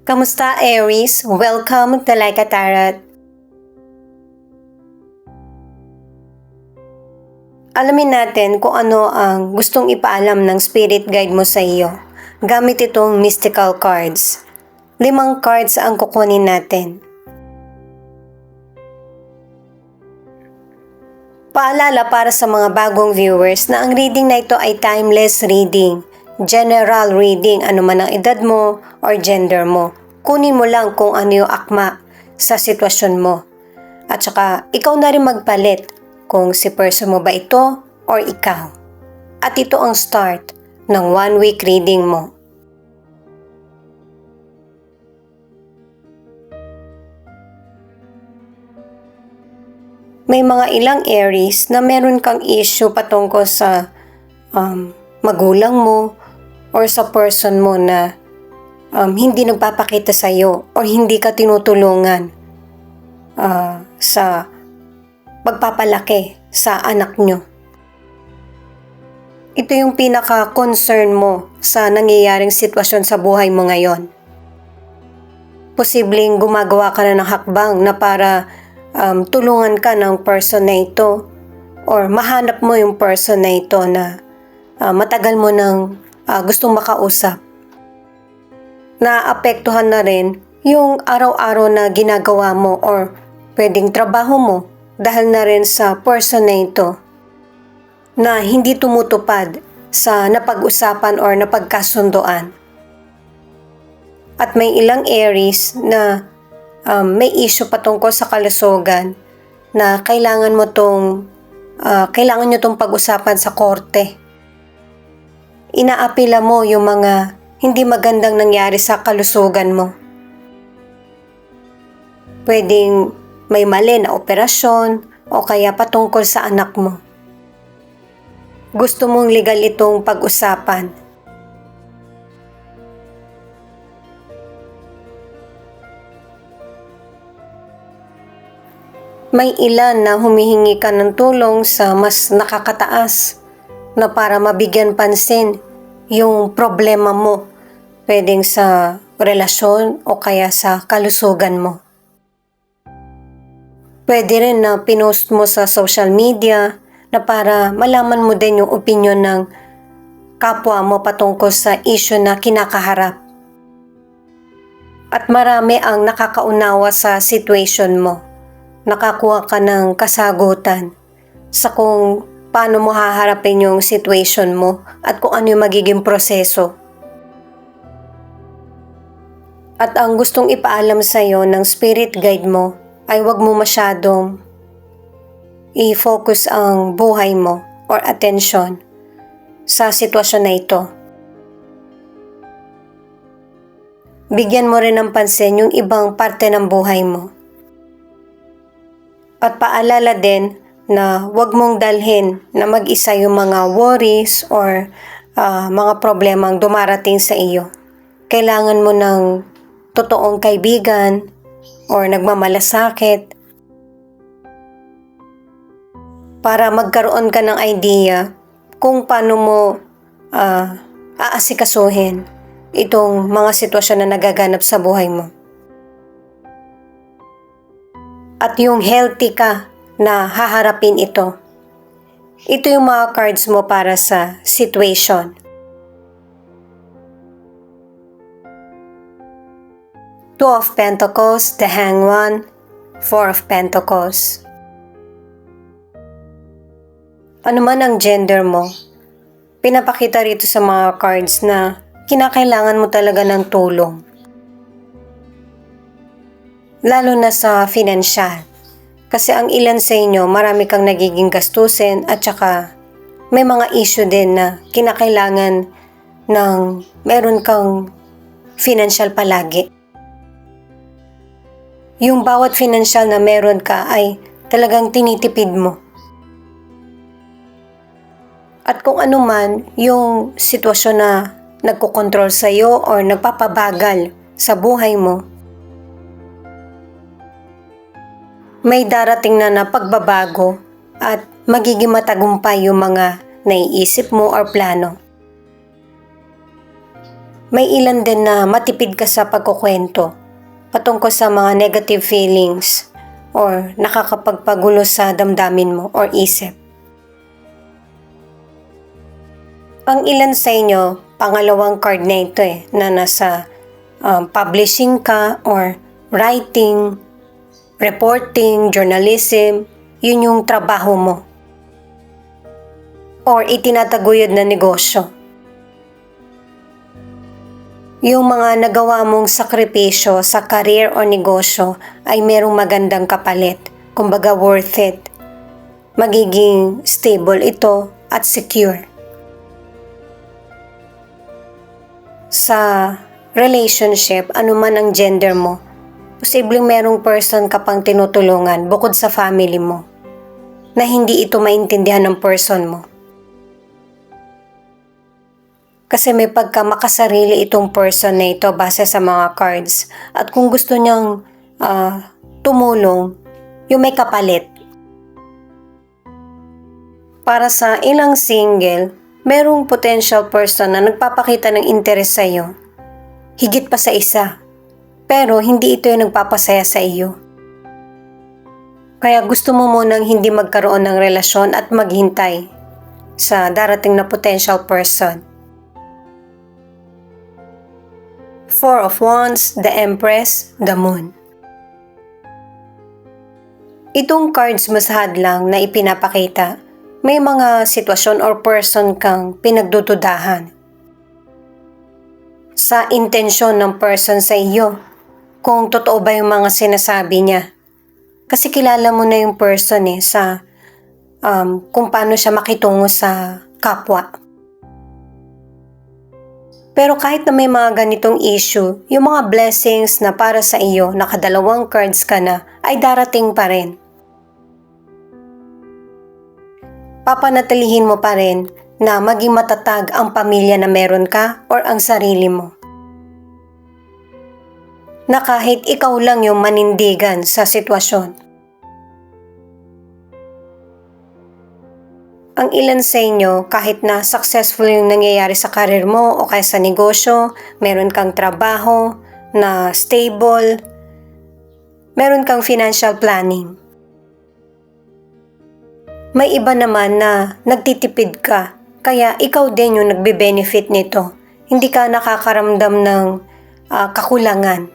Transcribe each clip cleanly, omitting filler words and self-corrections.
Kamusta, Aries? Welcome to Like a Tarot. Alamin natin kung ano ang gustong ipaalam ng spirit guide mo sa iyo gamit itong mystical cards. 5 cards ang kukunin natin. Paalala para sa mga bagong viewers na ang reading na ito ay timeless reading, general reading, anuman ang edad mo or gender mo. Kunin mo lang kung ano yung akma sa sitwasyon mo. At saka ikaw na rin magpalit kung si person mo ba ito or ikaw. At ito ang start ng 1 week reading mo. May mga ilang Aries na meron kang issue patungkol sa magulang mo or sa person mo na hindi nagpapakita sa iyo or hindi ka tinutulungan sa pagpapalaki sa anak nyo. Ito yung pinaka-concern mo sa nangyayaring sitwasyon sa buhay mo ngayon. Posibleng gumagawa ka na ng hakbang na para tulungan ka ng person na ito or mahanap mo yung person na ito na matagal mo nang gustong makausap. Naapektuhan na rin yung araw-araw na ginagawa mo or pwedeng trabaho mo dahil na rin sa person na ito na hindi tumutupad sa napag-usapan or napagkasundoan. At may ilang Aries na may issue patungkol sa kalusugan na kailangan nyo tong pag-usapan sa korte. Inaapila mo yung mga hindi magandang nangyari sa kalusugan mo. Pwedeng may mali na operasyon o kaya patungkol sa anak mo. Gusto mong legal itong pag-usapan. May ilan na humihingi ka ng tulong sa mas nakakataas na para mabigyan pansin yung problema mo. Pwedeng sa relasyon o kaya sa kalusugan mo. Pwede rin na pinost mo sa social media na para malaman mo din yung opinion ng kapwa mo patungkol sa issue na kinakaharap. At marami ang nakakaunawa sa situation mo. Nakakuha ka ng kasagutan sa kung paano mo haharapin yung situation mo at kung ano yung magiging proseso. At ang gustong ipaalam sa iyo ng spirit guide mo ay huwag mo masyadong i-focus ang buhay mo or attention sa sitwasyon na ito. Bigyan mo rin ng pansin yung ibang parte ng buhay mo. At paalala din na huwag mong dalhin na mag-isa yung mga worries or mga problemang dumarating sa iyo. Kailangan mo ng totoong kaibigan or nagmamalasakit para magkaroon ka ng idea kung paano mo aasikasuhin itong mga sitwasyon na nagaganap sa buhay mo. At yung healthy ka na haharapin ito. Ito yung mga cards mo para sa situation. Two of Pentacles, the Hanged, Four of Pentacles. Ano man ang gender mo, pinapakita rito sa mga cards na kinakailangan mo talaga ng tulong. Lalo na sa financial. Kasi ang ilan sa inyo, marami kang nagiging gastusin at saka may mga issue din na kinakailangan ng meron kang financial palagi. Yung bawat financial na meron ka ay talagang tinitipid mo. At kung ano man yung sitwasyon na nagkokontrol sa iyo or nagpapabagal sa buhay mo, may darating na pagbabago at magiging matagumpay yung mga naiisip mo or plano. May ilan din na matipid ka sa pagkukwento patungkol sa mga negative feelings or nakakapagpagulo sa damdamin mo or isip. Ang ilan sa inyo, pangalawang card na ito na nasa publishing ka or writing, reporting, journalism, yun yung trabaho mo. Or itinataguyod na negosyo. Yung mga nagawa mong sakripisyo sa career o negosyo ay merong magandang kapalit, kumbaga worth it. Magiging stable ito at secure. Sa relationship, anuman ang gender mo, posibleng merong person ka pang tinutulungan bukod sa family mo na hindi ito maintindihan ng person mo. Kasi may pagka makasarili itong person na ito base sa mga cards. At kung gusto niyang tumulong, yung may kapalit. Para sa ilang single, merong potential person na nagpapakita ng interest sa iyo. Higit pa sa isa. Pero hindi ito yung nagpapasaya sa iyo. Kaya gusto mo munang hindi magkaroon ng relasyon at maghintay sa darating na potential person. Four of Wands, the Empress, the Moon. Itong cards mo sa hadlang na ipinapakita, may mga sitwasyon or person kang pinagdududahan sa intensyon ng person sa iyo, kung totoo ba yung mga sinasabi niya. Kasi kilala mo na yung person sa kung paano siya makitungo sa kapwa. Pero kahit na may mga ganitong issue, yung mga blessings na para sa iyo, nakadalawang cards ka na, ay darating pa rin. Papanatilihin mo pa rin na maging matatag ang pamilya na meron ka or ang sarili mo. Na kahit ikaw lang yung manindigan sa sitwasyon. Ang ilan sa inyo, kahit na successful yung nangyayari sa karir mo o kaya sa negosyo, meron kang trabaho na stable, meron kang financial planning. May iba naman na nagtitipid ka, kaya ikaw din yung nagbe-benefit nito. Hindi ka nakakaramdam ng kakulangan.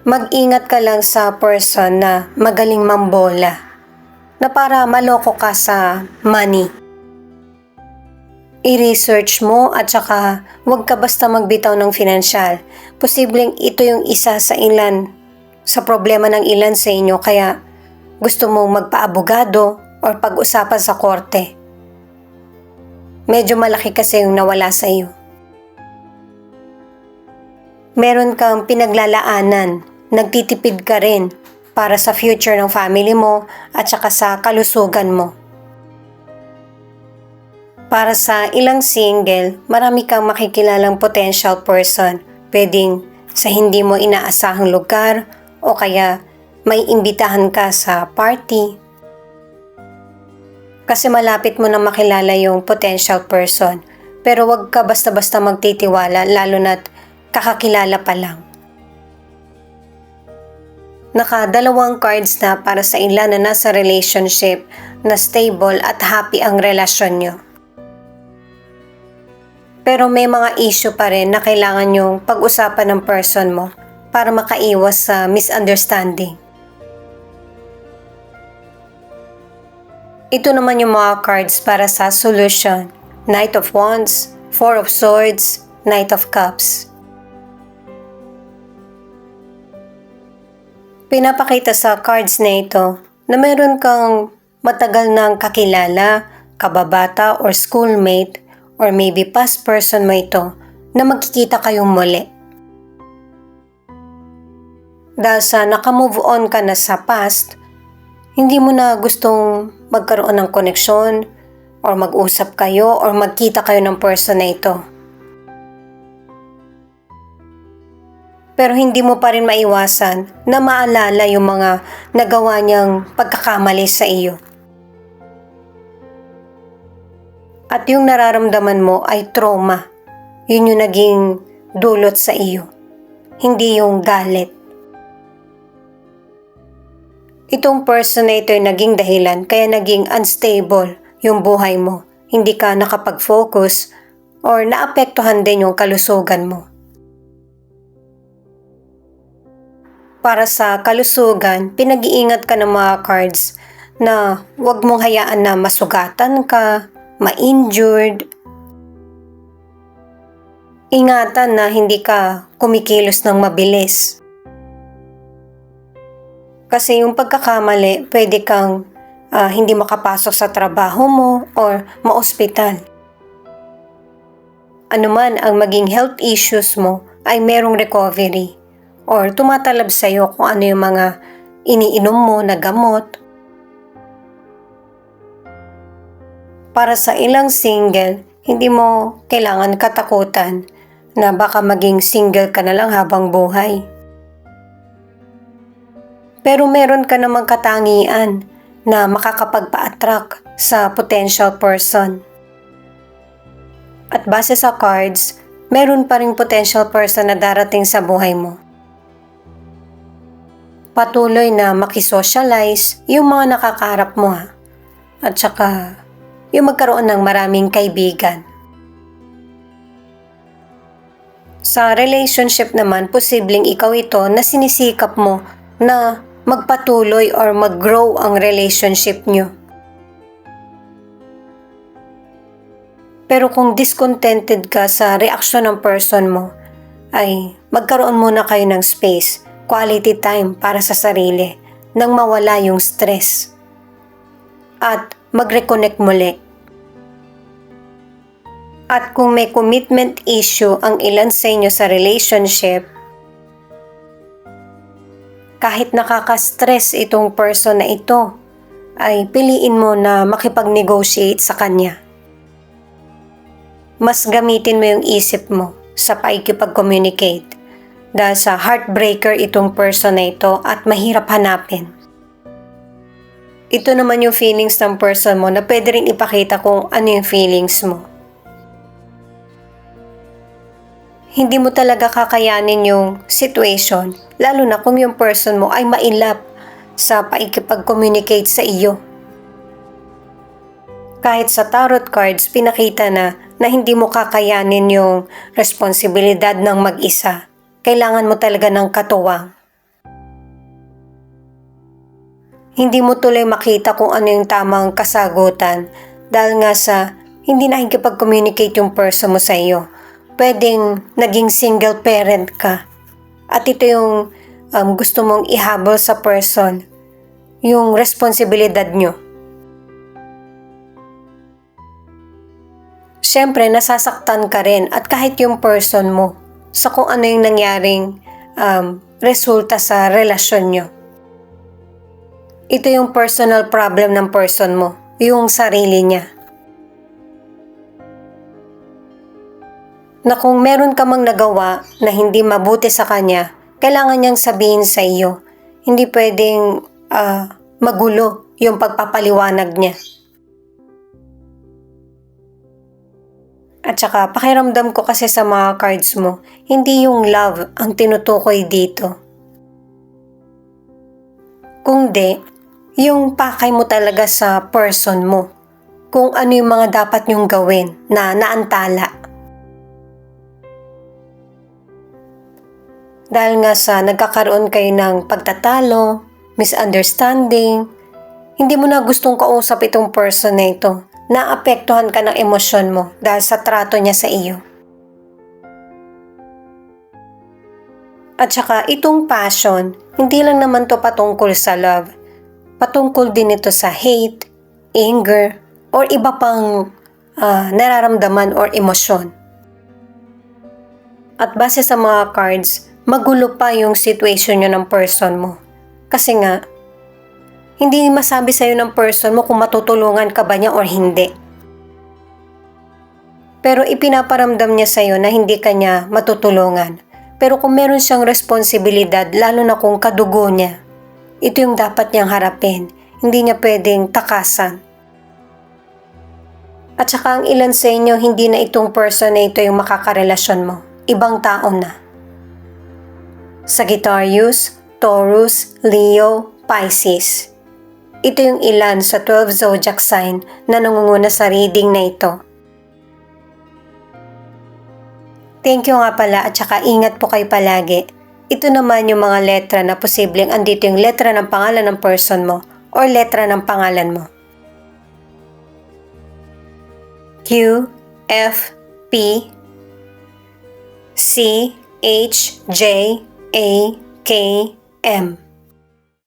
Mag-ingat ka lang sa person na magaling mambola. Na para maloko ka sa money. I-research mo at saka huwag ka basta magbitaw ng financial. Posibleng ito yung isa sa ilan, sa problema ng ilan sa inyo kaya gusto mong magpa-abogado or pag-usapan sa korte. Medyo malaki kasi yung nawala sa iyo. Meron kang pinaglalaanan, nagtitipid ka rin para sa future ng family mo at saka sa kalusugan mo. Para sa ilang single, marami kang makikilalang potential person. Pwedeng sa hindi mo inaasahang lugar o kaya may imbitahan ka sa party. Kasi malapit mo na makilala yung potential person. Pero wag ka basta-basta magtitiwala lalo na't kakakilala pa lang. Nakadalawang cards na para sa ilan na nasa relationship na stable at happy ang relasyon nyo. Pero may mga issue pa rin na kailangan yung pag-usapan ng person mo para makaiwas sa misunderstanding. Ito naman yung mga cards para sa solution. Knight of Wands, Four of Swords, Knight of Cups. Pinapakita sa cards na ito na meron kang matagal nang kakilala, kababata or schoolmate or maybe past person mo ito na magkikita kayong muli. Dahil sa nakamove on ka na sa past, hindi mo na gustong magkaroon ng koneksyon or mag-usap kayo or magkita kayo ng person na ito. Pero hindi mo pa rin maiwasan na maalala yung mga nagawa niyang pagkakamali sa iyo. At yung nararamdaman mo ay trauma. Yun yung naging dulot sa iyo, hindi yung galit. Itong person na ito yung naging dahilan kaya naging unstable yung buhay mo. Hindi ka nakapag-focus or naapektuhan din yung kalusugan mo. Para sa kalusugan, pinag-iingat ka ng mga cards na huwag mong hayaan na masugatan ka, ma-injured. Ingatan na hindi ka kumikilos ng mabilis. Kasi yung pagkakamali, pwede kang hindi makapasok sa trabaho mo or ma-ospital. Ano man ang maging health issues mo ay merong recovery or tumatalab sa'yo kung ano yung mga iniinom mo na gamot. Para sa ilang single, hindi mo kailangan katakutan na baka maging single ka na lang habang buhay. Pero meron ka namang katangian na makakapagpa-attract sa potential person. At base sa cards, meron pa ring potential person na darating sa buhay mo. Patuloy na makisocialize yung mga nakakaharap mo at saka yung magkaroon ng maraming kaibigan. Sa relationship naman, posibleng ikaw ito na sinisikap mo na magpatuloy or mag-grow ang relationship nyo. Pero kung discontented ka sa reaksyon ng person mo, ay magkaroon muna kayo ng space, quality time para sa sarili nang mawala yung stress. At mag-reconnect muli. At kung may commitment issue ang ilan sa inyo sa relationship, kahit nakaka-stress itong person na ito, ay piliin mo na makipag-negotiate sa kanya. Mas gamitin mo yung isip mo sa pakikipag-communicate dahil sa heartbreaker itong person na ito at mahirap hanapin. Ito naman yung feelings ng person mo na pwede rin ipakita kung ano yung feelings mo. Hindi mo talaga kakayanin yung situation, lalo na kung yung person mo ay mailap sa pakikipag-communicate sa iyo. Kahit sa tarot cards, pinakita na hindi mo kakayanin yung responsibilidad ng mag-isa. Kailangan mo talaga ng katuwang. Hindi mo tuloy makita kung ano yung tamang kasagutan dahil nga sa hindi nakikipag-communicate yung person mo sa iyo. Pwedeng naging single parent ka. At ito yung gusto mong ihabol sa person. Yung responsibilidad nyo. Siyempre, nasasaktan ka rin at kahit yung person mo sa kung ano yung nangyaring resulta sa relasyon nyo. Ito yung personal problem ng person mo. Yung sarili niya. Na kung meron ka mang nagawa na hindi mabuti sa kanya, kailangan niyang sabihin sa iyo. Hindi pwedeng magulo yung pagpapaliwanag niya. At saka pakiramdam ko kasi sa mga cards mo, hindi yung love ang tinutukoy dito. Kung di, yung pakay mo talaga sa person mo. Kung ano yung mga dapat niyong gawin na naantala. Dahil nga sa nagkakaroon kayo ng pagtatalo, misunderstanding, hindi mo na gustong kausap itong person na ito. Naapektuhan ka ng emosyon mo dahil sa trato niya sa iyo. At saka itong passion, hindi lang naman to patungkol sa love. Patungkol din ito sa hate, anger, or iba pang nararamdaman or emosyon. At base sa mga cards, magulo pa yung situation nyo ng person mo. Kasi nga, hindi masabi sa'yo ng person mo kung matutulungan ka ba niya or hindi. Pero ipinaparamdam niya sa'yo na hindi ka niya matutulungan. Pero kung meron siyang responsibilidad, lalo na kung kadugo niya, ito yung dapat niyang harapin. Hindi niya pwedeng takasan. At saka ang ilan sa inyo, hindi na itong person na ito yung makakarelasyon mo. Ibang tao na. Sagittarius, Taurus, Leo, Pisces. Ito yung ilan sa 12 zodiac sign na nangunguna sa reading na ito. Thank you nga pala at saka ingat po kayo palagi. Ito naman yung mga letra na posibleng andito yung letra ng pangalan ng person mo or letra ng pangalan mo. Q, F, P, C, H, J, A, K, M.